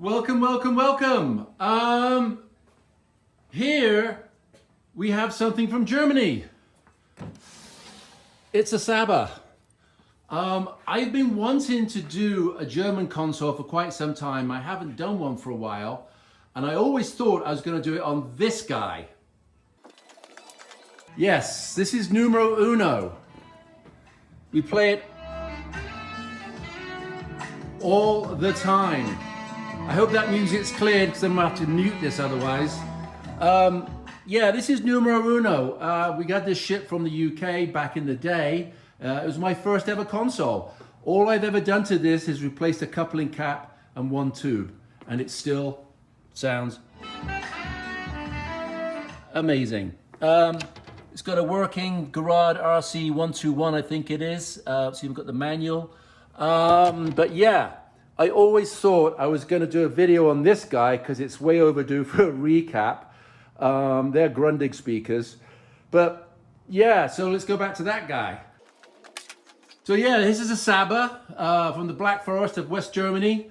Welcome, welcome, welcome. Here we have something from Germany. It's a SABA. I've been wanting to do a German console for quite some time. I haven't done one for a while, and I always thought I was going to do it on this guy. Yes, this is numero uno. We play it all the time. I hope that music's cleared because I'm going to have to mute this otherwise. Yeah, this is numero uno. We got this ship from the UK back in the day. It was my first ever console. All I've ever done to this is replaced a coupling cap and one tube, and it still sounds amazing. It's got a working Garage RC121, I think it is. So you've got the manual. But yeah, I always thought I was going to do a video on this guy because it's way overdue for a recap. They're Grundig speakers. But yeah, so let's go back to that guy. So yeah, this is a SABA from the Black Forest of West Germany.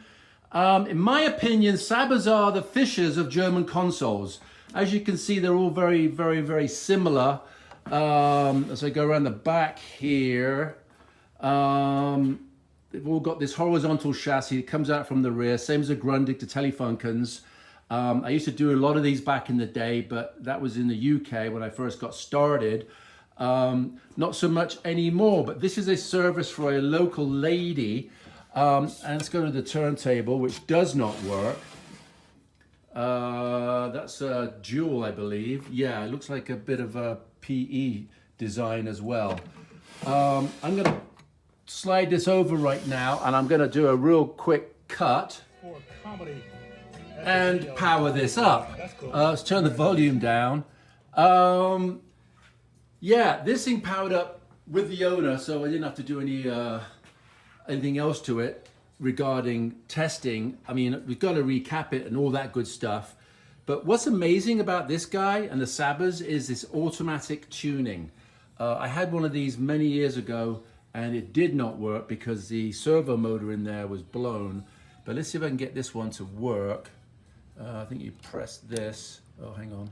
In my opinion, SABAs are the Fischers of German consoles. As you can see, they're all very, very, very similar. As I go around the back here, they've all got this horizontal chassis that comes out from the rear, same as a Grundig to Telefunkens. I used to do a lot of these back in the day, but that was in the UK when I first got started. Not so much anymore, but this is a service for a local lady. And let's go to the turntable, which does not work. That's a dual, I believe. Yeah, it looks like a bit of a PE design as well. I'm going to slide this over right now, and I'm going to do a real quick cut and power this up. Let's turn the volume down. Yeah, this thing powered up with the owner, so I didn't have to do anything else to it regarding testing. I mean, we've got to recap it and all that good stuff. But what's amazing about this guy and the SABAs is this automatic tuning. I had one of these many years ago, and it did not work because the servo motor in there was blown. But let's see if I can get this one to work. I think you press this. Oh, hang on.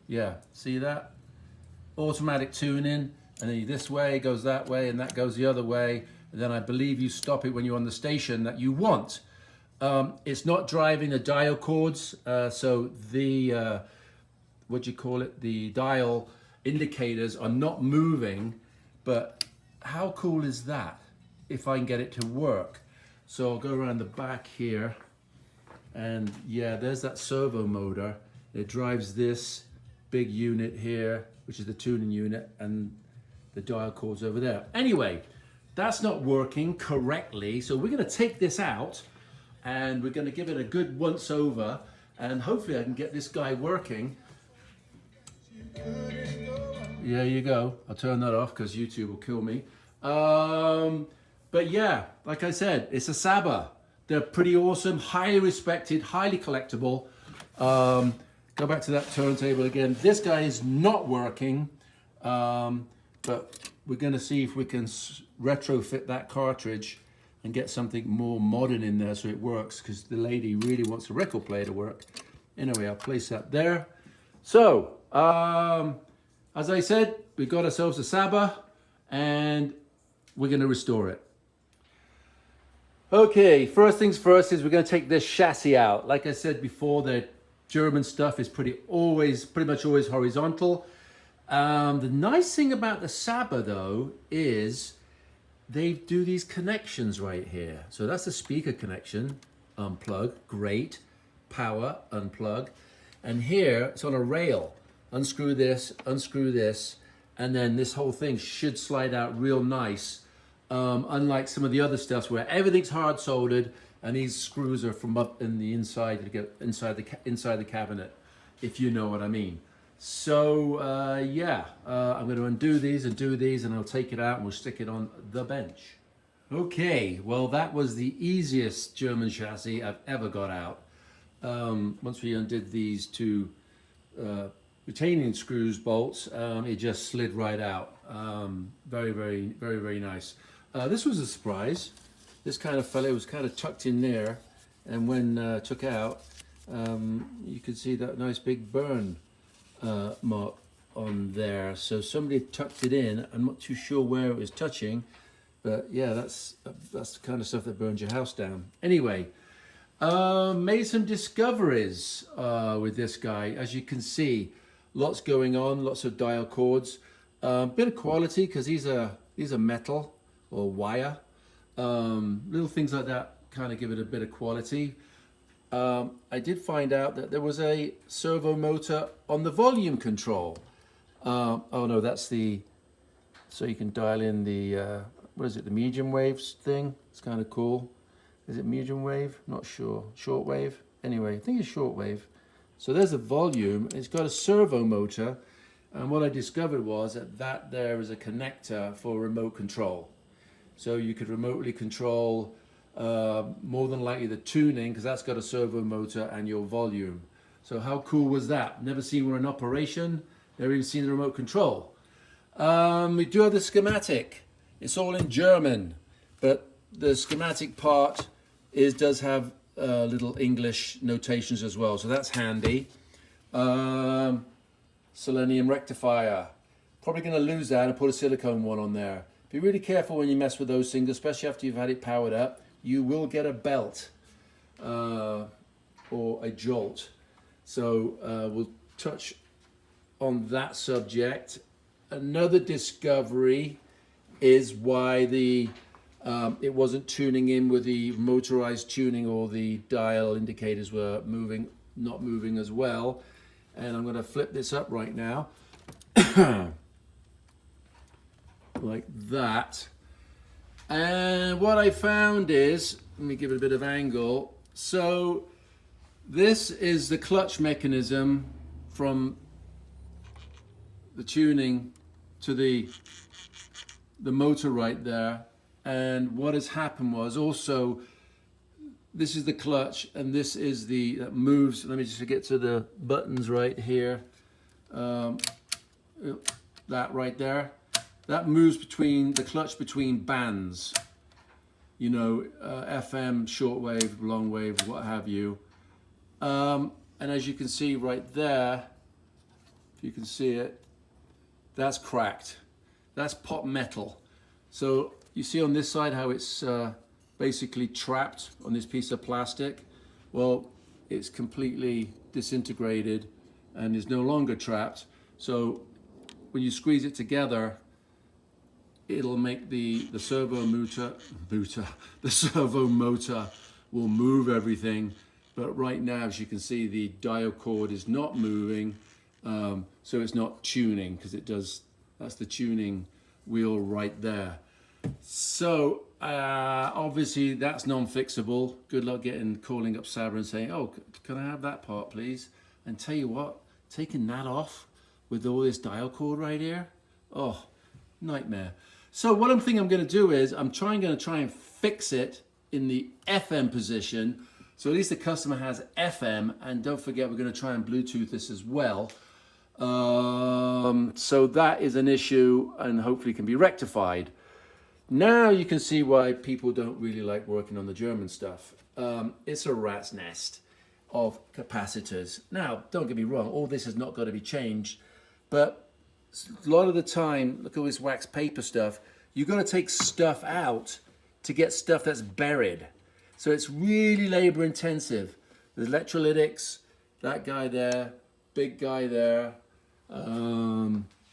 Yeah, see that? Automatic tuning, and then this way goes that way, and that goes the other way. And then I believe you stop it when you're on the station that you want. It's not driving the dial cords, so the, what do you call it? The dial indicators are not moving, but how cool is that if I can get it to work? So I'll go around the back here, and yeah, there's that servo motor. It drives this big unit here, which is the tuning unit, and the dial cords over there. Anyway, that's not working correctly, so we're going to take this out and we're going to give it a good once over, and hopefully I can get this guy working. There you go. I'll turn that off because YouTube will kill me. But yeah, like I said, it's a SABA. They're pretty awesome, highly respected, highly collectible. Go back to that turntable again. This guy is not working, but we're going to see if we can retrofit that cartridge and get something more modern in there so it works, because the lady really wants the record player to work. Anyway, I'll place that there. So, as I said, we got ourselves a SABA, and we're going to restore it. Okay, first things first is we're going to take this chassis out. Like I said before, the German stuff is pretty much always horizontal. The nice thing about the SABA though is they do these connections right here. So that's the speaker connection, unplug, great. Power, unplug. And here it's on a rail. Unscrew this, and then this whole thing should slide out real nice. Unlike some of the other stuff where everything's hard soldered and these screws are from up in the inside to get inside the cabinet, if you know what I mean. So yeah, I'm going to undo these and do these, and I'll take it out and we'll stick it on the bench. Okay, well that was the easiest German chassis I've ever got out. Once we undid these two retaining screws bolts, it just slid right out. Very, very, very, very nice. This was a surprise. This kind of fella was kind of tucked in there, and when took out, you can see that nice big burn mark on there. So somebody tucked it in. I'm not too sure where it was touching, but yeah, that's the kind of stuff that burns your house down. Anyway, made some discoveries with this guy. As you can see, lots going on, lots of dial cords, bit of quality because these are metal or wire. Little things like that kind of give it a bit of quality. I did find out that there was a servo motor on the volume control. Oh no, that's the, so you can dial in the, what is it, the medium waves thing? It's kind of cool. Is it medium wave? Not sure. Short wave? Anyway, I think it's short wave. So there's a volume. It's got a servo motor. And what I discovered was that there is a connector for remote control. So you could remotely control more than likely the tuning, because that's got a servo motor, and your volume. So how cool was that? Never seen one in operation. Never even seen the remote control. We do have the schematic. It's all in German, but the schematic part does have little English notations as well, so that's handy. Selenium rectifier. Probably going to lose that and put a silicone one on there. Be really careful when you mess with those things, especially after you've had it powered up. You will get a belt or a jolt. So we'll touch on that subject. Another discovery is why it wasn't tuning in with the motorized tuning, or the dial indicators were not moving as well. And I'm going to flip this up right now. Like that. And what I found is, let me give it a bit of angle. So this is the clutch mechanism from the tuning to the motor right there. And what has happened was also, this is the clutch, and this is that moves. Let me just get to the buttons right here. That right there. That moves between the clutch between bands. You know, FM, shortwave, long wave, what have you. And as you can see right there, if you can see it, that's cracked. That's pot metal. So you see on this side how it's basically trapped on this piece of plastic. Well, it's completely disintegrated and is no longer trapped. So when you squeeze it together, it'll make the servo motor will move everything. But right now, as you can see, the dial cord is not moving, so it's not tuning, because it does. That's the tuning wheel right there. So obviously that's non-fixable. Good luck calling up SABA and saying, "Oh, can I have that part, please?" And tell you what, taking that off with all this dial cord right here, oh, nightmare. So what I'm thinking I'm going to do is I'm going to try and fix it in the FM position. So at least the customer has FM, and don't forget we're going to try and Bluetooth this as well. So that is an issue, and hopefully can be rectified. Now you can see why people don't really like working on the German stuff. It's a rat's nest of capacitors. Now, don't get me wrong, all this has not got to be changed, but a lot of the time, look at all this wax paper stuff, you've got to take stuff out to get stuff that's buried. So it's really labor intensive. There's electrolytics, that guy there, big guy there,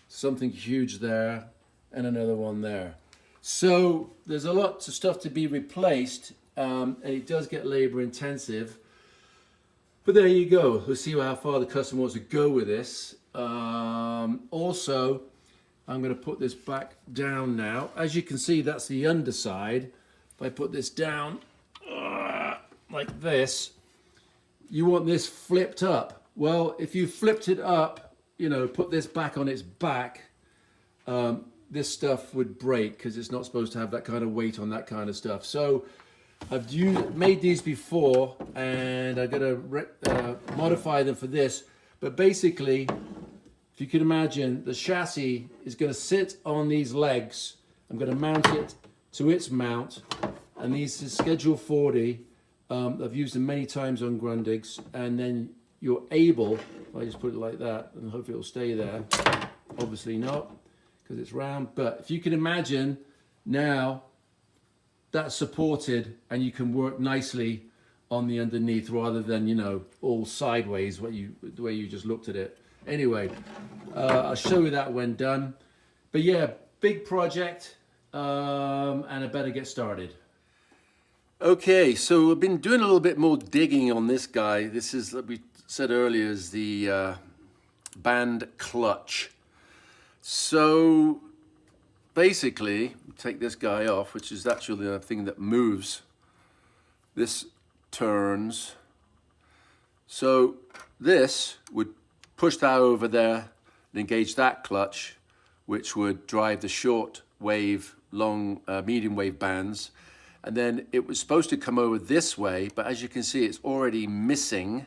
something huge there, and another one there. So there's a lot of stuff to be replaced, and it does get labor intensive. But there you go. Let's see how far the customer wants to go with this. Also, I'm going to put this back down now. As you can see, that's the underside. If I put this down like this, you want this flipped up. Well, if you flipped it up, you know, put this back on its back, this stuff would break, because it's not supposed to have that kind of weight on that kind of stuff. So I've made these before, and I'm going to modify them for this. But basically, if you can imagine, the chassis is going to sit on these legs. I'm going to mount it to its mount, and these is schedule 40, I've used them many times on Grundigs, and then you're able, if I just put it like that, and hopefully it'll stay there. Obviously not, because it's round, but if you can imagine now that's supported and you can work nicely on the underneath rather than, you know, all sideways the way you just looked at it. Anyway, I'll show you that when done. But yeah, big project, and I better get started. Okay, so I've been doing a little bit more digging on this guy. This is, like we said earlier, is the band clutch. So basically, take this guy off, which is actually the thing that moves. This turns. So this would push that over there and engage that clutch, which would drive the short wave, long, medium wave bands. And then it was supposed to come over this way, but as you can see, it's already missing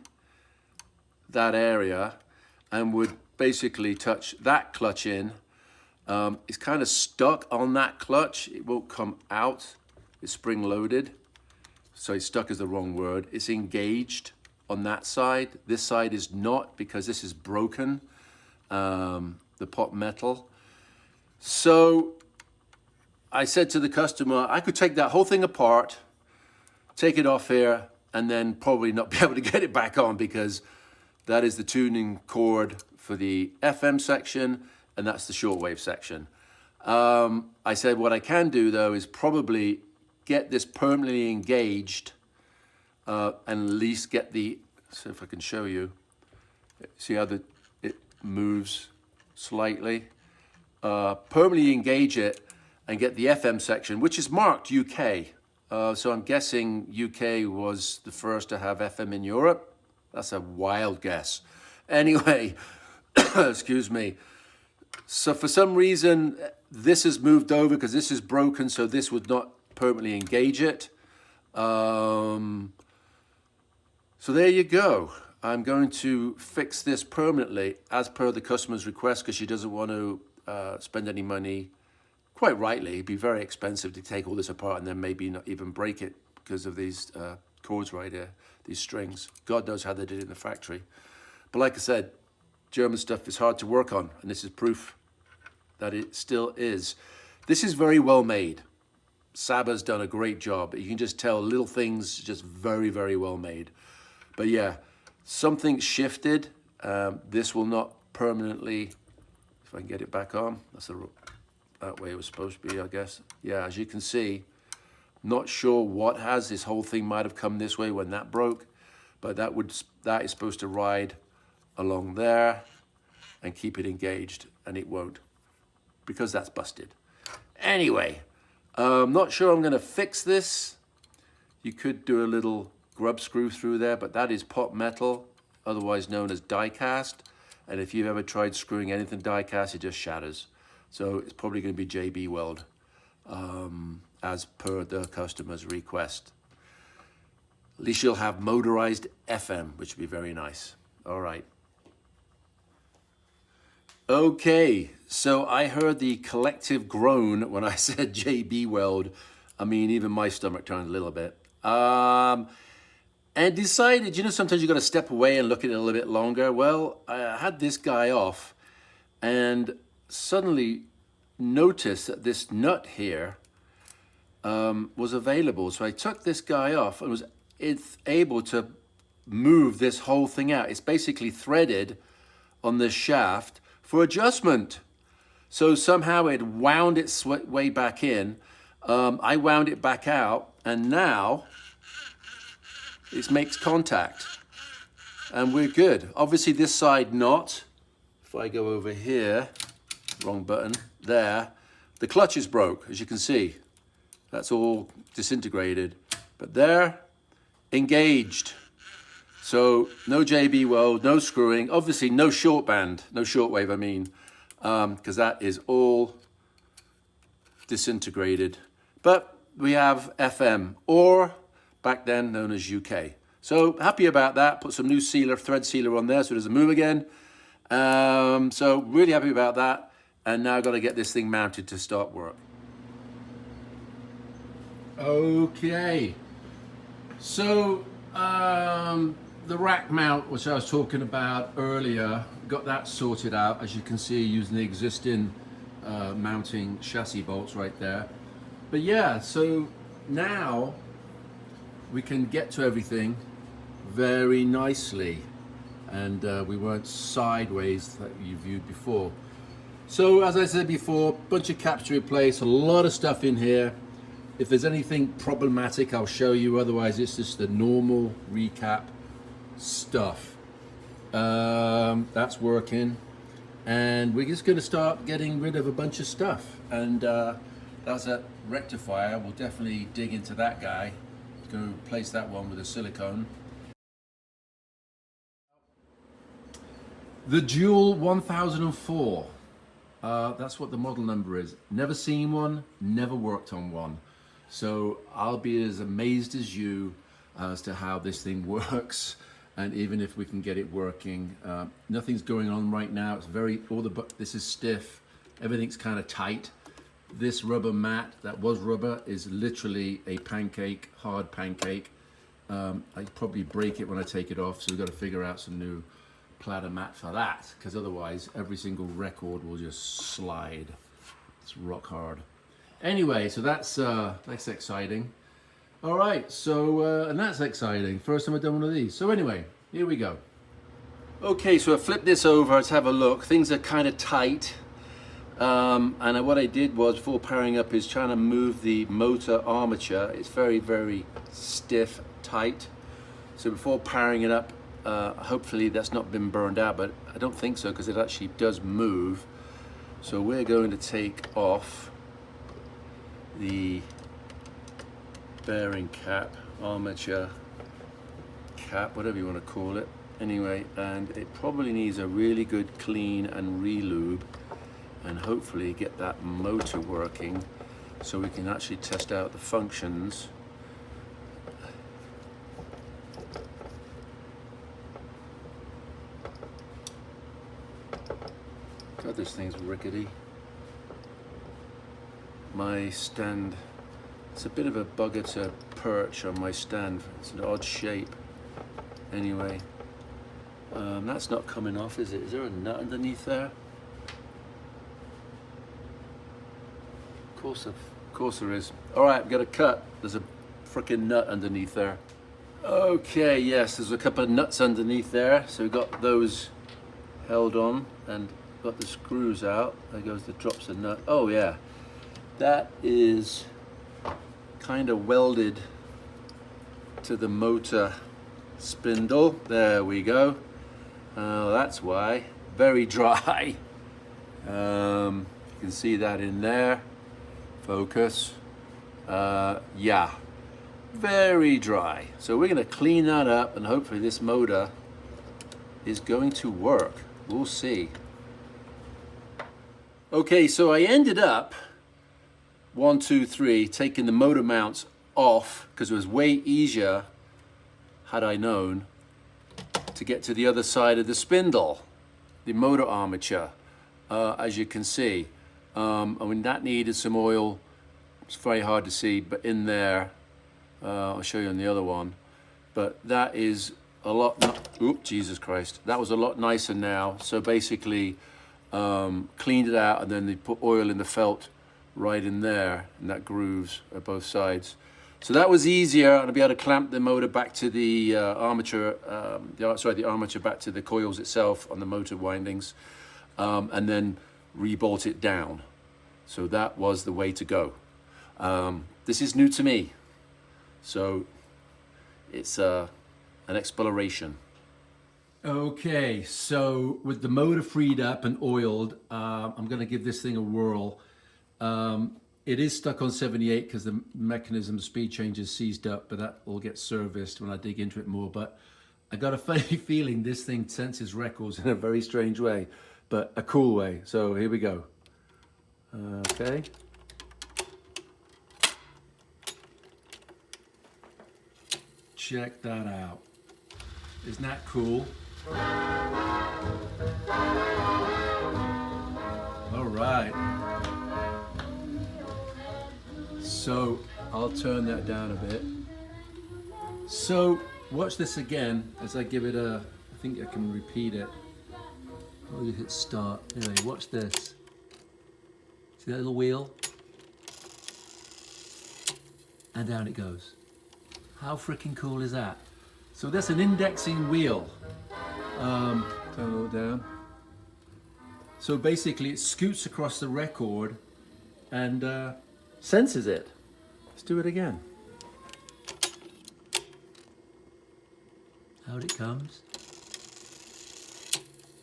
that area and would basically touch that clutch in. It's kind of stuck on that clutch. It won't come out. It's spring loaded. So stuck is the wrong word. It's engaged on that side. This side is not, because this is broken, the pot metal. So I said to the customer, I could take that whole thing apart, take it off here, and then probably not be able to get it back on, because that is the tuning cord for the FM section, and that's the shortwave section. I said what I can do though is probably get this permanently engaged, and at least get the, so if I can show you, see how it moves slightly, permanently engage it and get the FM section, which is marked UK. So I'm guessing UK was the first to have FM in Europe. That's a wild guess. Anyway, excuse me. So for some reason, this has moved over because this is broken, so this would not permanently engage it. So there you go. I'm going to fix this permanently as per the customer's request, because she doesn't want to spend any money. Quite rightly, it'd be very expensive to take all this apart and then maybe not even break it because of these cords right here, these strings. God knows how they did it in the factory. But like I said, German stuff is hard to work on, and this is proof that it still is. This is very well made. SABA's done a great job. You can just tell little things, just very, very well made. But yeah, something shifted. This will not permanently, if I can get it back on, that way it was supposed to be, I guess. Yeah, as you can see, not sure what has. This whole thing might have come this way when that broke, but that is supposed to ride along there and keep it engaged, and it won't, because that's busted. Anyway, I'm not sure I'm going to fix this. You could do a little grub screw through there, but that is pot metal, otherwise known as die cast. And if you've ever tried screwing anything die cast, it just shatters. So it's probably going to be JB weld, as per the customer's request. At least you'll have motorized FM, which would be very nice. All right. Okay, so I heard the collective groan when I said JB weld. I mean, even my stomach turned a little bit. And decided, you know, sometimes you got to step away and look at it a little bit longer. Well, I had this guy off and suddenly noticed that this nut here was available. So I took this guy off and was able to move this whole thing out. It's basically threaded on this shaft for adjustment. So somehow it wound its way back in. I wound it back out, and now it makes contact. And we're good. Obviously this side not. If I go over here, wrong button, there, the clutch is broke, as you can see. That's all disintegrated. But there, engaged. So no JB weld, no screwing, obviously no short band, no shortwave I mean, because that is all disintegrated. But we have FM, or back then known as UK. So happy about that, put some new sealer, thread sealer on there so it doesn't move again. So really happy about that. And now I've got to get this thing mounted to start work. Okay. So the rack mount, which I was talking about earlier, got that sorted out, as you can see, using the existing mounting chassis bolts right there. But yeah, so now we can get to everything very nicely, and we weren't sideways that you viewed before. So as I said before, bunch of caps to replace, a lot of stuff in here. If there's anything problematic, I'll show you. Otherwise, it's just the normal recap stuff. That's working. And we're just going to start getting rid of a bunch of stuff. And that's a rectifier. We'll definitely dig into that guy. Go replace that one with a silicone. The Dual 1004. That's what the model number is. Never seen one, never worked on one. So I'll be as amazed as you as to how this thing works, and even if we can get it working. Nothing's going on right now. It's this is stiff. Everything's kind of tight. This rubber mat that was rubber is literally a pancake, hard pancake. I'd probably break it when I take it off, so we've got to figure out some new platter mat for that, because otherwise every single record will just slide. It's rock hard. Anyway, so that's exciting. All right, so and that's exciting. First time I've done one of these. So anyway, here we go. Okay, so I flipped this over. Let's have a look. Things are kind of tight, and what I did was, before powering up, is trying to move the motor armature. It's very, very stiff, tight. So before powering it up, hopefully that's not been burned out, but I don't think so, because it actually does move. So we're going to take off the bearing cap, armature cap, whatever you want to call it. Anyway, and it probably needs a really good clean and re-lube, and hopefully get that motor working so we can actually test out the functions. God, this thing's rickety. My stand, it's a bit of a bugger to perch on my stand. It's an odd shape. Anyway, that's not coming off, is it? Is there a nut underneath there? Of course there is. All right, we've got a cut. There's a freaking nut underneath there. Okay, yes, there's a couple of nuts underneath there. So we've got those held on and got the screws out. There goes the drops of nut. Oh yeah. That is kind of welded to the motor spindle. There we go. That's why. Very dry. You can see that in there. Focus. Yeah. Very dry. So we're going to clean that up, and hopefully this motor is going to work. We'll see. Okay, so I ended up 1, 2, 3, taking the motor mounts off, because it was way easier, had I known, to get to the other side of the spindle, the motor armature, as you can see. I mean, that needed some oil. It's very hard to see, but in there, I'll show you on the other one, but that is a lot, oop, Jesus Christ, that was a lot nicer now. So basically, cleaned it out, and then they put oil in the felt right in there, and that grooves at both sides. So that was easier, and I'll be able to clamp the motor back to the armature, the armature back to the coils itself on the motor windings, and then re-bolt it down. So that was the way to go. This is new to me, so it's an exploration. Okay, so with the motor freed up and oiled, I'm going to give this thing a whirl. It is stuck on 78 because the mechanism speed change is seized up, but that will get serviced when I dig into it more. But I got a funny feeling this thing senses records in a very strange way, but a cool way. So here we go. Okay. Check that out. Isn't that cool? All right. So I'll turn that down a bit. So watch this again as I give it a, I think I can repeat it. I'll just hit start. Anyway, watch this. See that little wheel? And down it goes. How freaking cool is that? So that's an indexing wheel. Turn it all down. So basically it scoots across the record and senses it. Let's do it again. Out it comes.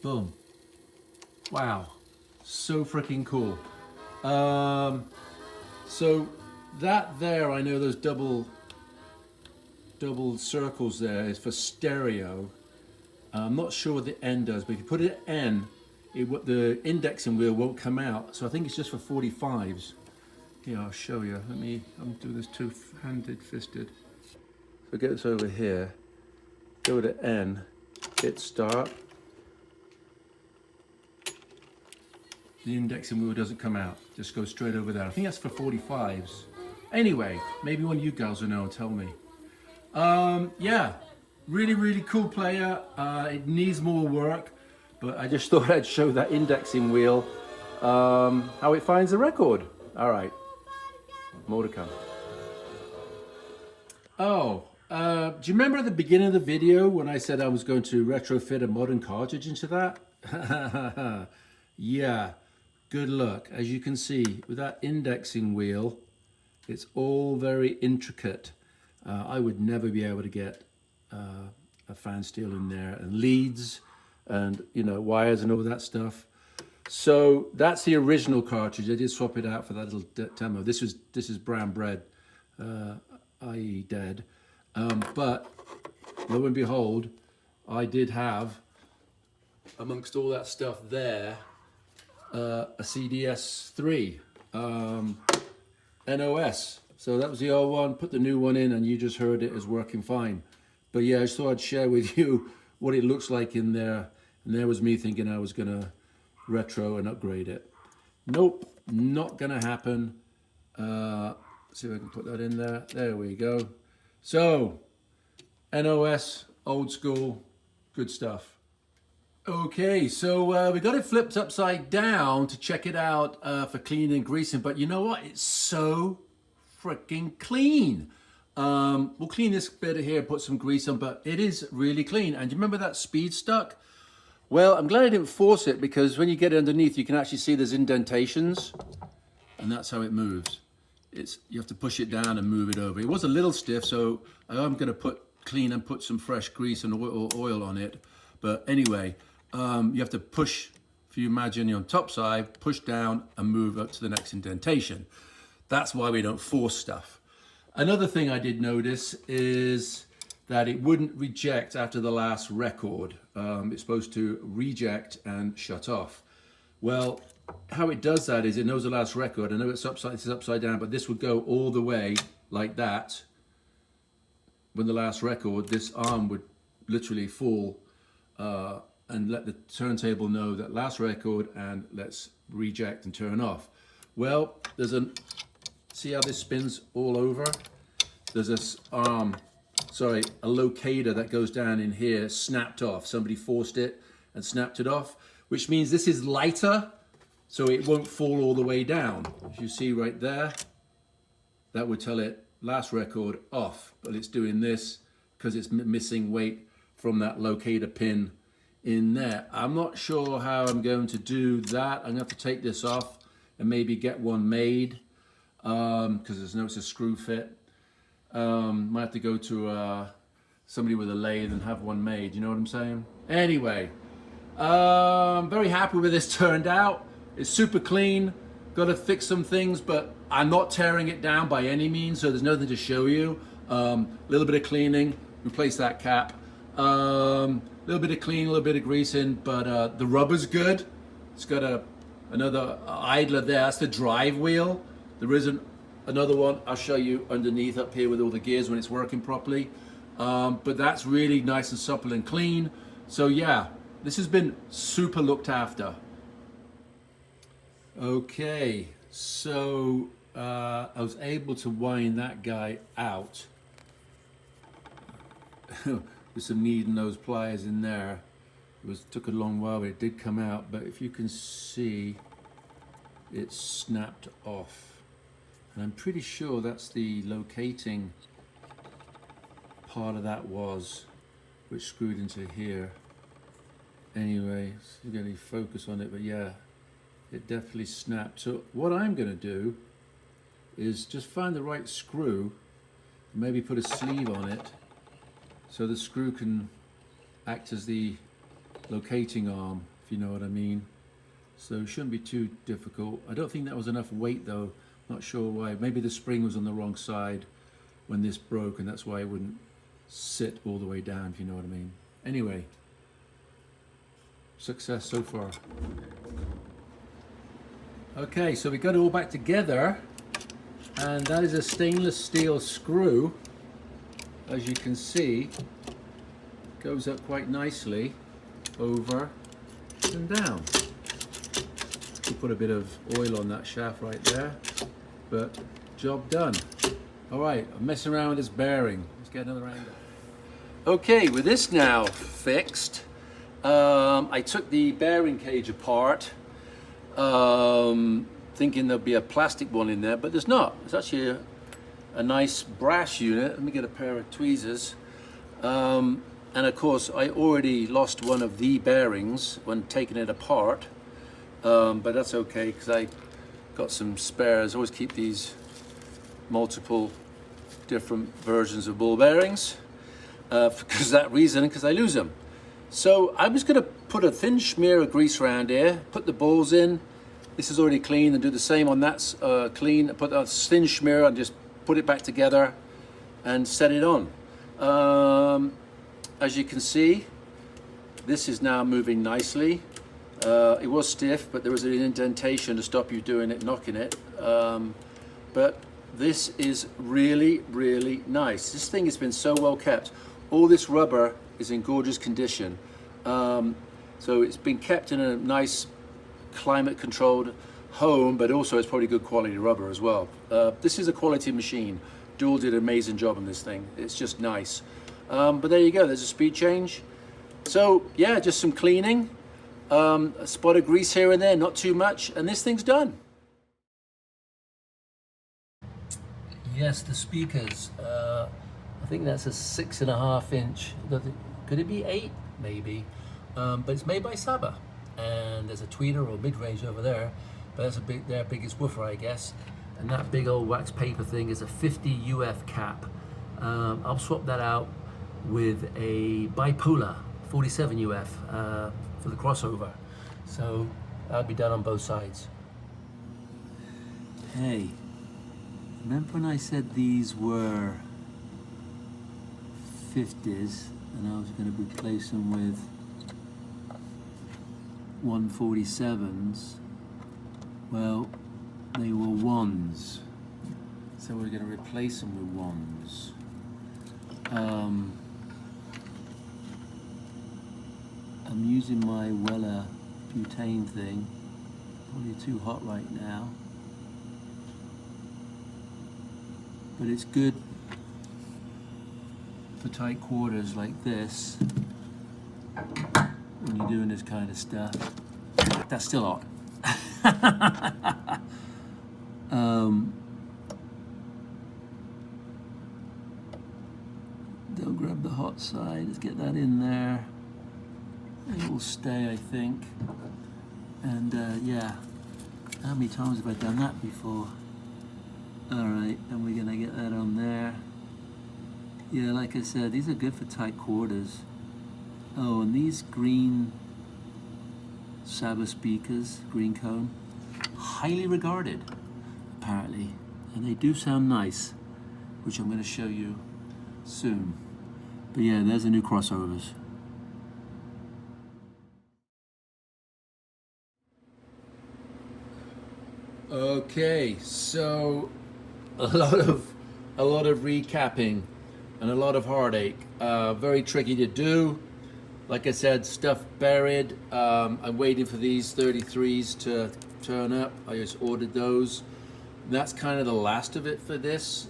Boom. Wow. So freaking cool. So that there, I know those double circles there is for stereo. I'm not sure what the N does, but if you put it at N, the indexing wheel won't come out. So I think it's just for 45s. Here, I'll show you. I'm doing this two-handed fisted. So get this over here, go to N, hit start. The indexing wheel doesn't come out, just goes straight over there. I think that's for 45s. Anyway, maybe one of you guys will know and tell me. Yeah, really cool player. It needs more work, but I just thought I'd show that indexing wheel, how it finds the record. All right, more to come. Oh, do you remember at the beginning of the video when I said I was going to retrofit a modern cartridge into that? Yeah, good luck. As you can see, with that indexing wheel, it's all very intricate. I would never be able to get a fan steel in there, and leads and, you know, wires and all that stuff. So that's the original cartridge. I did swap it out for that little demo. This is brown bread, i.e. dead. But lo and behold, I did have, amongst all that stuff there, a CDS3 NOS. So that was the old one, put the new one in, and you just heard it is working fine. But yeah, I just thought I'd share with you what it looks like in there. And there was me thinking I was gonna retro and upgrade it. Nope, not gonna happen. See if I can put that in there. There we go. So, NOS, old school, good stuff. Okay, so we got it flipped upside down to check it out for cleaning and greasing, but you know what? It's so freaking clean. We'll clean this bit here, put some grease on, but it is really clean. And do you remember that speed stuck? Well, I'm glad I didn't force it, because when you get it underneath, you can actually see there's indentations, and that's how it moves. You have to push it down and move it over. It was a little stiff, so I'm going to clean and put some fresh grease and oil on it. But anyway, you have to push, if you imagine you're on top side, push down and move up to the next indentation. That's why we don't force stuff. Another thing I did notice is that it wouldn't reject after the last record. It's supposed to reject and shut off. Well, how it does that is it knows the last record. I know it's upside down, but this would go all the way like that. When the last record, this arm would literally fall and let the turntable know that last record, and let's reject and turn off. Well, see how this spins all over? There's this a locator that goes down in here, snapped off. Somebody forced it and snapped it off, which means this is lighter, so it won't fall all the way down. As you see right there, that would tell it last record off, but it's doing this because it's missing weight from that locator pin in there. I'm not sure how I'm going to do that. I'm gonna have to take this off and maybe get one made, because it's a screw fit. Might have to go to somebody with a lathe and have one made, you know what I'm saying? Anyway, I'm very happy with this turned out. It's super clean. Got to fix some things, but I'm not tearing it down by any means, so there's nothing to show you. A little bit of cleaning, replace that cap. A little bit of cleaning, a little bit of greasing, but the rubber's good. It's got another idler there. That's the drive wheel. There isn't another one. I'll show you underneath up here with all the gears when it's working properly. But that's really nice and supple and clean. So yeah, this has been super looked after. Okay, so I was able to wind that guy out. with some needing those pliers in there. Took a long while, but it did come out. But if you can see, it snapped off. And I'm pretty sure that's the locating part of that which screwed into here. Anyway, so you're going to focus on it, but yeah, it definitely snapped. So what I'm going to do is just find the right screw, maybe put a sleeve on it, so the screw can act as the locating arm, if you know what I mean. So it shouldn't be too difficult. I don't think that was enough weight though, not sure why. Maybe the spring was on the wrong side when this broke, and that's why it wouldn't sit all the way down, if you know what I mean. Anyway, success so far. Okay, so we got it all back together, and that is a stainless steel screw. As you can see, goes up quite nicely over and down. We'll put a bit of oil on that shaft right there, but job done. All right, I'm messing around with this bearing. Let's get another angle. Okay, with this now fixed, I took the bearing cage apart, thinking there'd be a plastic one in there, but there's not. It's actually a nice brass unit. Let me get a pair of tweezers. And of course, I already lost one of the bearings when taking it apart, but that's okay because I got some spares. I always keep these multiple different versions of ball bearings because that reason, because I lose them. So I'm just going to put a thin smear of grease around here, put the balls in. This is already clean, and do the same on that's clean. Put a thin smear and just put it back together and set it on. As you can see, this is now moving nicely. It was stiff, but there was an indentation to stop you doing it, knocking it. But this is really, really nice. This thing has been so well kept. All this rubber is in gorgeous condition. So it's been kept in a nice climate controlled home, but also it's probably good quality rubber as well. This is a quality machine. Dual did an amazing job on this thing. It's just nice. But there you go, there's a speed change. So yeah, just some cleaning, a spot of grease here and there, not too much, and this thing's done. Yes, the speakers. I think that's a 6.5 inch. Could it be 8? Maybe. But it's made by SABA, and there's a tweeter or mid-range over there. But that's their biggest woofer, I guess. And that big old wax paper thing is a 50 UF cap. I'll swap that out with a bipolar 47 UF for the crossover. So that'll be done on both sides. Hey, remember when I said these were 50s and I was going to replace them with 147s? Well, they were ones, so we're going to replace them with ones. I'm using my Weller butane thing, probably too hot right now, but it's good for tight quarters like this when you're doing this kind of stuff. That's still hot. Don't grab the hot side, let's get that in there. It will stay, I think. And yeah, how many times have I done that before? Alright, and we're gonna get that on there. Yeah, like I said, these are good for tight quarters. Oh, and these green SABA speakers, green cone, highly regarded, apparently. And they do sound nice, which I'm gonna show you soon. But yeah, there's the new crossovers. Okay, so a lot of recapping and a lot of heartache. Very tricky to do. Like I said, stuff buried. I'm waiting for these 33s to turn up. I just ordered those. That's kind of the last of it for this.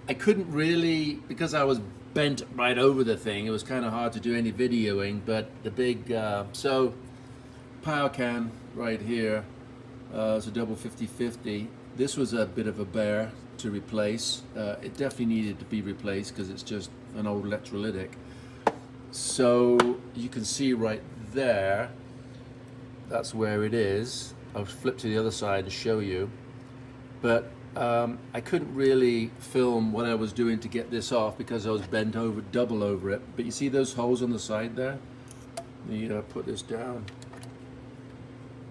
I couldn't really, because I was bent right over the thing, it was kind of hard to do any videoing, but the big, so power can right here, it's a double 50-50. This was a bit of a bear to replace. It definitely needed to be replaced because it's just an old electrolytic. So you can see right there, that's where it is. I'll flip to the other side to show you. But I couldn't really film what I was doing to get this off because I was bent over, double over it. But you see those holes on the side there? Let me put this down.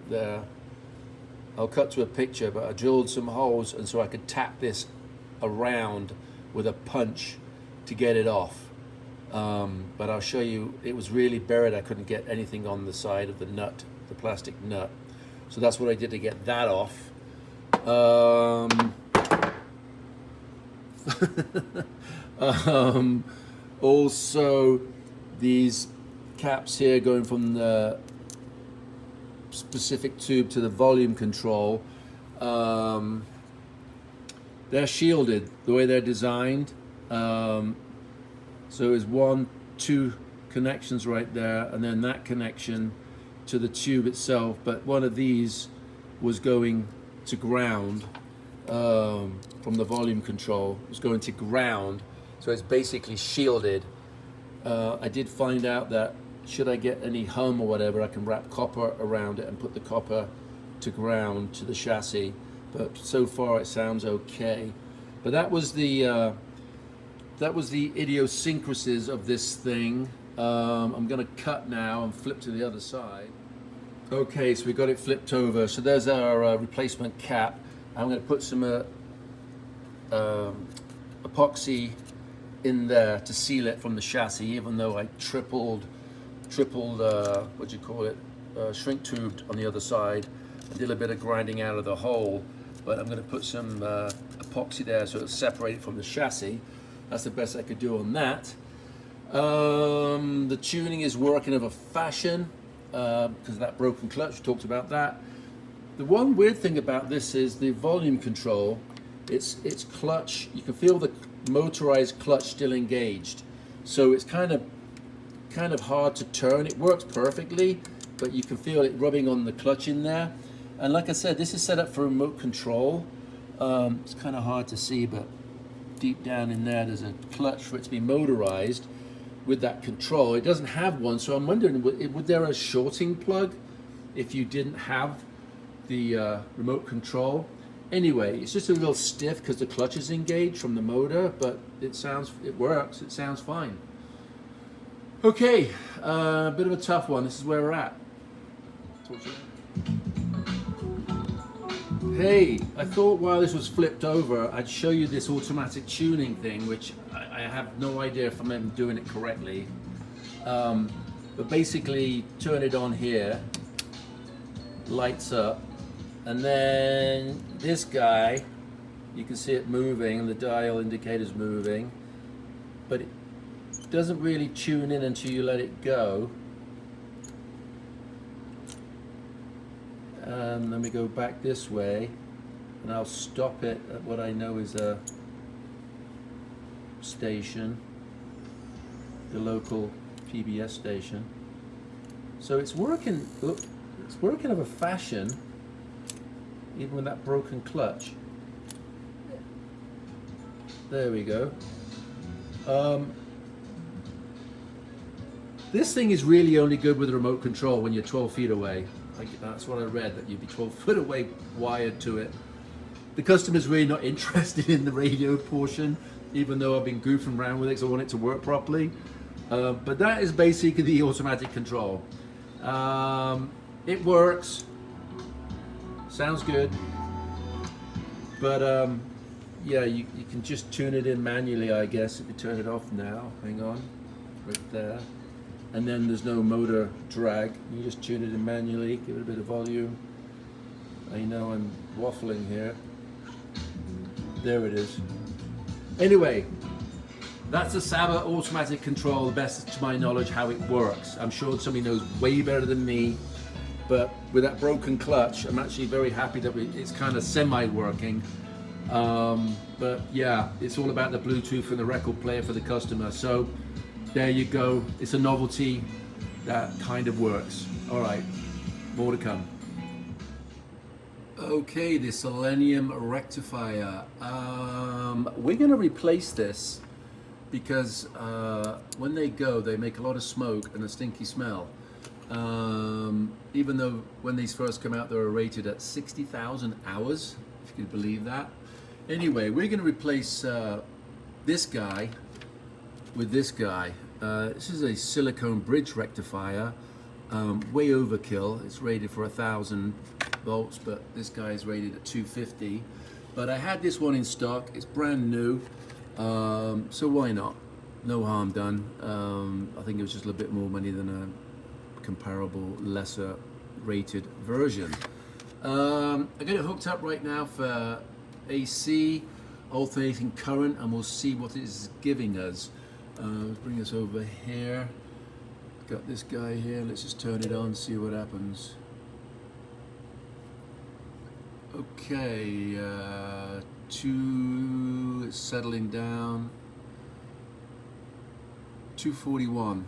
There. I'll cut to a picture, but I drilled some holes and so I could tap this around with a punch to get it off. But I'll show you, it was really buried. I couldn't get anything on the side of the nut, the plastic nut. So that's what I did to get that off. Also, these caps here going from the specific tube to the volume control, they're shielded the way they're designed. So there's 1, 2 connections right there, and then that connection to the tube itself. But one of these was going to ground from the volume control. It was going to ground, so it's basically shielded. I did find out that should I get any hum or whatever, I can wrap copper around it and put the copper to ground to the chassis. But so far it sounds okay. But that was the idiosyncrasies of this thing. I'm going to cut now and flip to the other side. Okay, so we got it flipped over. So there's our replacement cap. I'm going to put some epoxy in there to seal it from the chassis, even though I tripled what do you call it, shrink tubed on the other side. I did a bit of grinding out of the hole, but I'm going to put some epoxy there so it's separated from the chassis. That's the best I could do on that. The tuning is working of a fashion because of that broken clutch. We talked about that. The one weird thing about this is the volume control. It's clutch. You can feel the motorized clutch still engaged, so it's kind of hard to turn. It works perfectly, but you can feel it rubbing on the clutch in there. And like I said, this is set up for remote control. It's kind of hard to see, but deep down in there's a clutch for it to be motorized with that control. It doesn't have one, so I'm wondering, would there a shorting plug if you didn't have the remote control? Anyway, it's just a little stiff because the clutch is engaged from the motor, but it works, it sounds fine. Okay, a bit of a tough one. This is where we're at. Hey, I thought while this was flipped over, I'd show you this automatic tuning thing, which I have no idea if I'm doing it correctly. But basically, turn it on here, lights up, and then this guy, you can see it moving, and the dial indicator's moving, but it doesn't really tune in until you let it go. And then we go back this way, and I'll stop it at what I know is a station, the local PBS station. So it's working. Look, it's working of a fashion, even with that broken clutch. There we go. This thing is really only good with remote control when you're 12 feet away. That's what I read, that you'd be 12 foot away wired to it. The customer's really not interested in the radio portion, even though I've been goofing around with it because I want it to work properly. But that is basically the automatic control. It works, sounds good, but yeah, you can just tune it in manually, I guess, if you turn it off now. Hang on, right there. And then there's no motor drag. You just tune it in manually, give it a bit of volume. I know I'm waffling here. There it is. Anyway, that's a SABA automatic control, the best to my knowledge how it works. I'm sure somebody knows way better than me, but with that broken clutch, I'm actually very happy that it's kind of semi-working. But yeah, it's all about the Bluetooth and the record player for the customer. So there you go. It's a novelty that kind of works. All right, more to come. Okay, the Selenium Rectifier. We're going to replace this because when they go, they make a lot of smoke and a stinky smell. Even though when these first come out, they were rated at 60,000 hours, if you could believe that. Anyway, we're going to replace this guy with this guy. This is a silicone bridge rectifier, way overkill. It's rated for 1,000 volts, but this guy is rated at 250. But I had this one in stock. It's brand new, so why not? No harm done. I think it was just a little bit more money than a comparable, lesser rated version. I got it hooked up right now for AC, alternating current, and we'll see what it is giving us. Let's bring us over here. Got this guy here. Let's just turn it on, see what happens. Okay, it's settling down. 241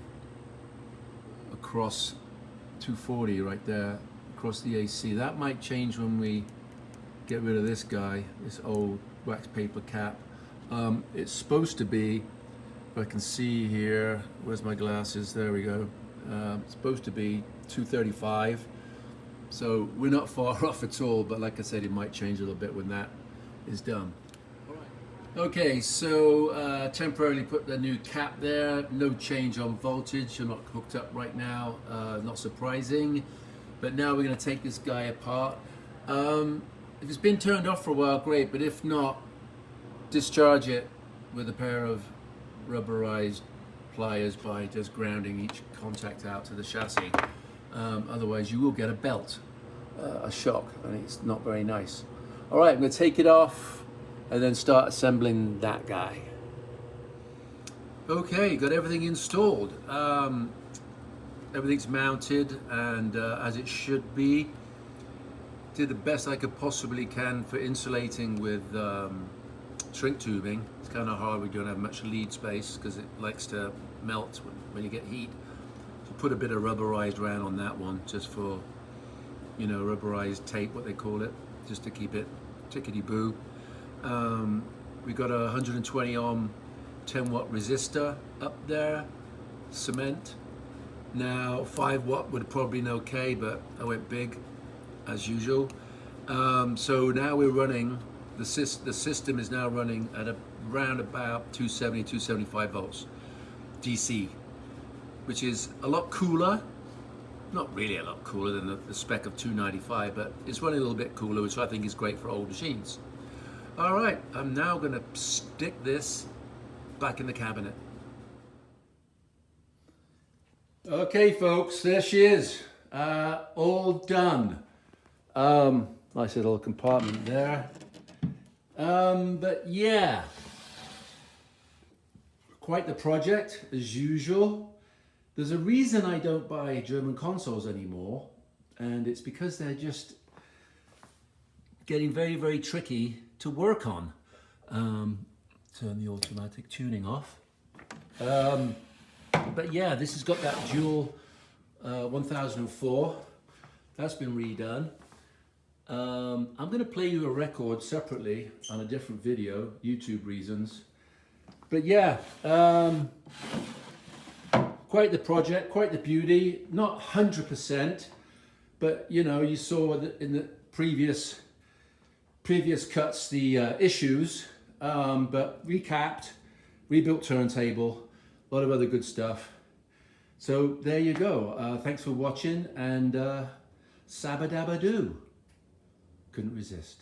across 240 right there across the AC. That might change when we get rid of this guy, this old wax paper cap. It's supposed to be, if I can see here, where's my glasses? There we go. It's supposed to be 235. So we're not far off at all, but like I said, it might change a little bit when that is done. Okay, so temporarily put the new cap there. No change on voltage. I'm not hooked up right now. Not surprising. But now we're going to take this guy apart. If it's been turned off for a while, great. But if not, discharge it with a pair of rubberized pliers by just grounding each contact out to the chassis. Otherwise, you will get a belt, a shock, and it's not very nice. All right, I'm going to take it off and then start assembling that guy. Okay, got everything installed. Everything's mounted and as it should be. Did the best I could possibly can for insulating with shrink tubing. It's kind of hard, we don't have much lead space because it likes to melt when you get heat. So put a bit of rubberized around on that one, just for, you know, rubberized tape, what they call it, just to keep it tickety-boo. We got a 120 ohm 10 watt resistor up there, cement. Now 5 watt would have probably been okay, but I went big as usual. So now we're running, the system is now running at around about 270, 275 volts DC, which is a lot cooler. Not really a lot cooler than the spec of 295, but it's running a little bit cooler, which I think is great for old machines. All right, I'm now gonna stick this back in the cabinet. Okay, folks, there she is, all done. Nice little compartment there. But yeah, quite the project as usual. There's a reason I don't buy German consoles anymore, and it's because they're just getting very, very tricky to work on. Turn the automatic tuning off. But yeah, this has got that dual 1004. That's been redone. I'm going to play you a record separately on a different video, YouTube reasons. But yeah, quite the project, quite the beauty. Not 100%, but you know, you saw in the previous cuts the issues, but recapped, rebuilt turntable, a lot of other good stuff. So there you go. Thanks for watching, and SABA dabba doo. Couldn't resist.